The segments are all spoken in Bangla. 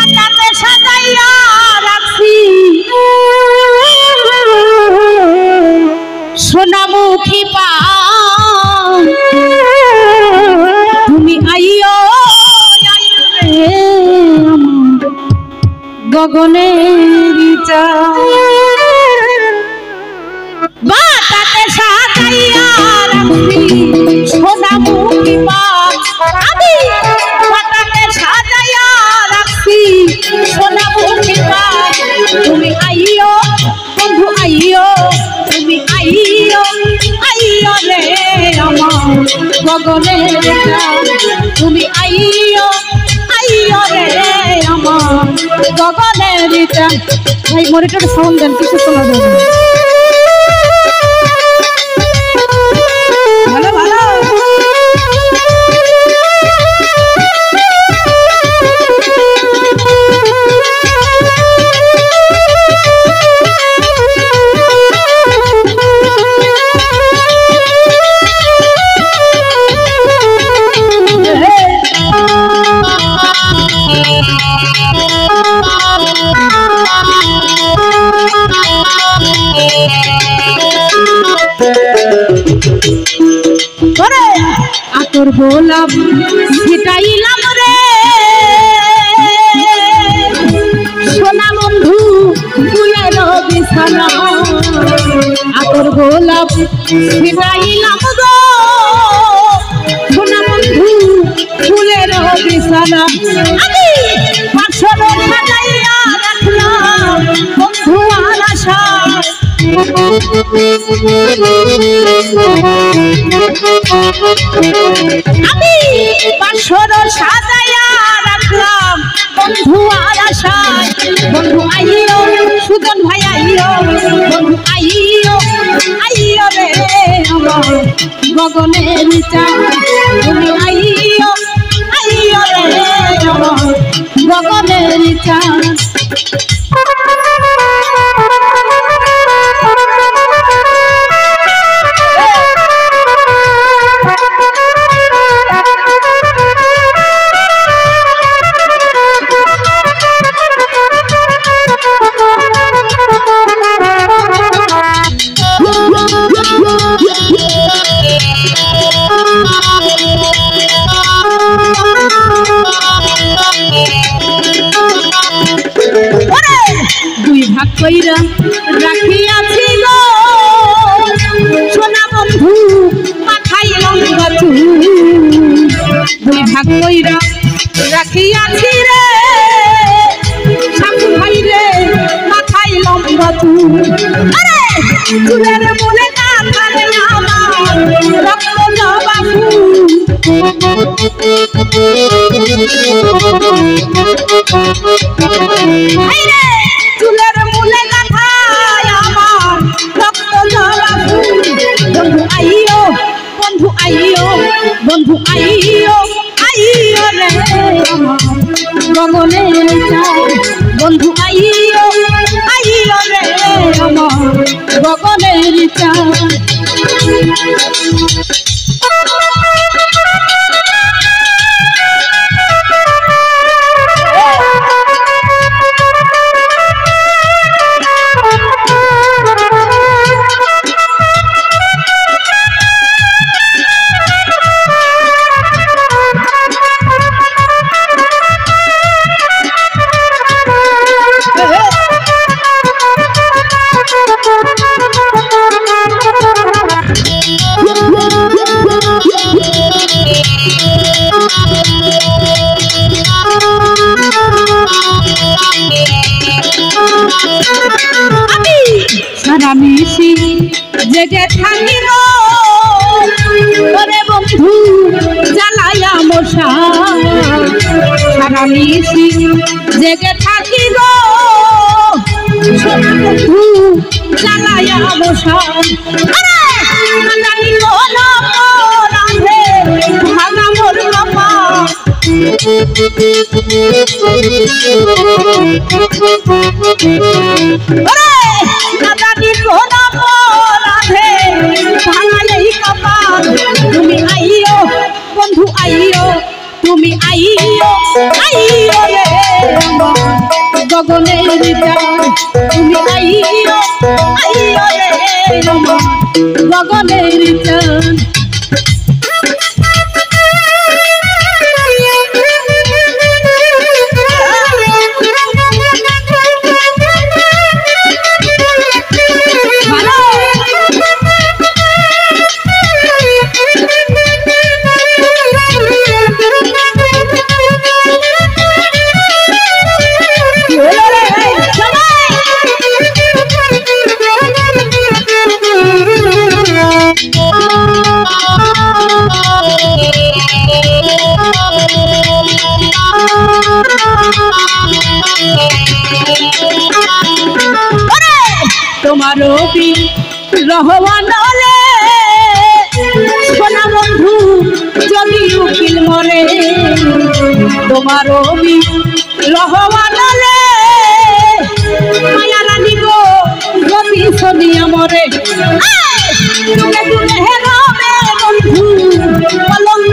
পাতাতে সাজাইয়া রাখছি সোনামুখী পা তুমি আইও গগনের বাতাতে সাজাইয়া রাখছি সোনামুখী পা আমি বাতাতে সাজাইয়া রাখছি সোনামুখী পা তুমি আইও বন্ধু আইও তুমি আইও আইও রে আমার গগনের তুমি আইও আইও রে আমার গগনের ভাই মনিটর সাউন্ড দেন কিছু শোনা যাবে ভালো ভালো আতর গোলাপ ছিটাইলাম রে সোনা বন্ধু ফুলের বিছানা আতর গোলাপ ছিটাইলাম গো সোনা বন্ধু ফুলের বিছানা আমি পাশর সাজাইয়া রাখলাম বন্ধু আর আশা আমি পাশর সাজাইয়া রাখলাম বন্ধু আর আশায় বন্ধু আইও সুজন ভাই আইও বন্ধু আইও আইও রে আমার গগনের চাঁদ তুমি আইও আইও রে আমার গগনের চাঁদ দুই ভাগ কইরা রাখিয়াছি গো সোনা বন্ধু পাঠাইলাম বাতু দুই ভাগ কইরা রাখিয়াছি রে শামু ভাই রে পাঠাইলাম বাতু আরে চুলের মনে কাঁথারে আমার রক্ত জবা ফুল চুলের মূলে গাথায় আমার রক্ত জবা ফুল বন্ধু আইও বন্ধু আইও বন্ধু আইও আইও রে আমার গগনের চাঁদ বন্ধু আইও আইও রে আমার গগনের চাঁদ সারা মিশি জেগে থাকি গো ওরে বন্ধু জ্বালাইয়া মশা সারা মিশি জেগে থাকি গো বন্ধু জ্বালাইয়া মশা জানি কোন রাধে ভাঙা মোর বাবা জানি কোন রাধে ভাঙালেই কপাল তুমি আইও বন্ধু আইও তুমি আইও আইও রে চাঁদ তুমি আইও আইও রে আমার গগনের চাঁদ তোমার রবি রহমানলে সোনা বন্ধু যদি উকিল মরে তোমার রবি রহমানলে মায়া রানী গো রবি সোনিয়া মরে তুমি তুমি হেরাবে বন্ধু কলঙ্ক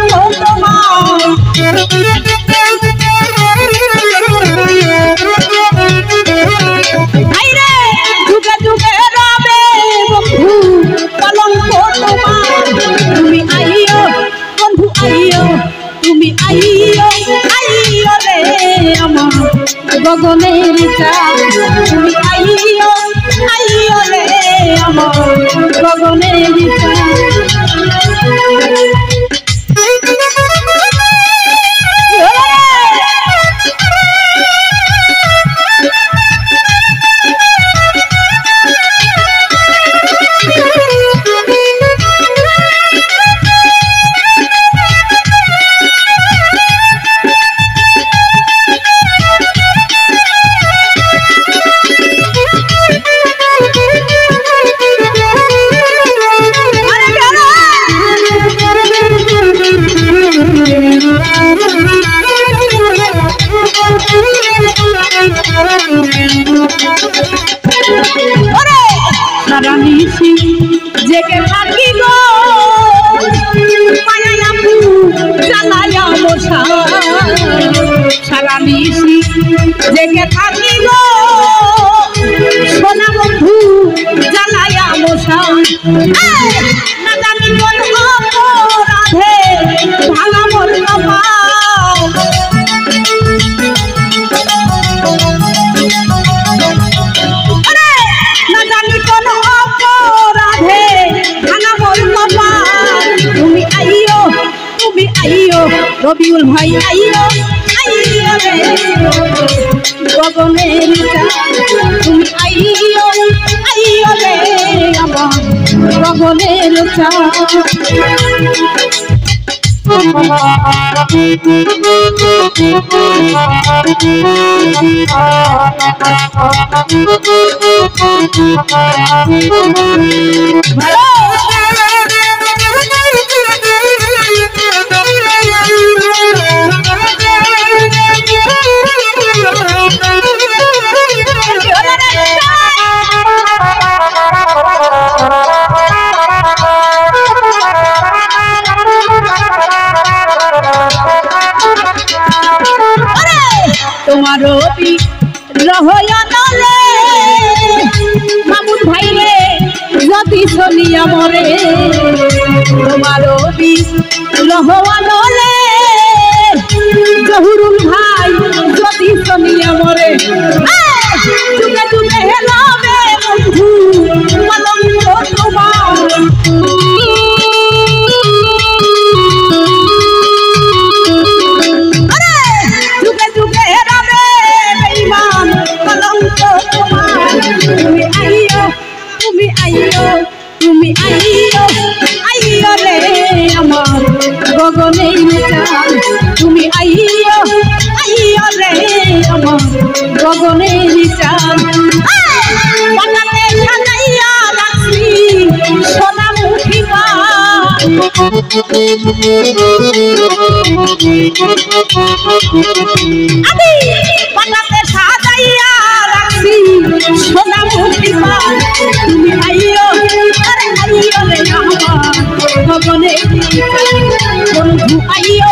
তোমার তুমি আইও আইও রে আমার গগনের চাঁদ তুমি আইও আইও রে আমার গগনের চাঁদ সারানিশি জেগে থাকি গো মায়া আপু জ্বালায়া মশা সারানিশি জেগে থাকি গো সোনা বন্ধু জ্বালায়া মশা না জানি কোন অপরাধে ভাঙা মোর কপাল না জানি কোন অপরাধে ভাঙা মোর কপাল তুমি আইও রবিউল ভাই আইও আইও রে গগনের চাঁদ তুমি আইও আইও রে আমার গগনের চাঁদ ভালো তোমার রবি রহমানলে মামুন ভাই রে যদি সোনিয়া মরে তোমার রবি রহমানলে জহুরুল ভাই যদি সোনিয়া মরে তুমি তুমি হেলাবে বন্ধু কলঙ্ক তোমার তুমি আইও আইও রে আমার গগনের চাঁদ তুমি আইও আইও রে আমার গগনের চাঁদ বানাতে সাজাইয়া রাখছি সোনা মুঠি আমি বানাতে সাজাইয়া রাখছি সোনা মুঠি তুমি আইও আরে আইও রে আমার গগনের বন্ধু আইও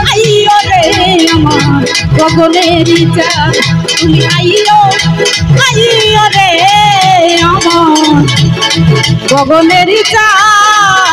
আইও রে আমার গগনেরই চাঁদ তুমি আইও আইও রে আমার গগনেরই চাঁদ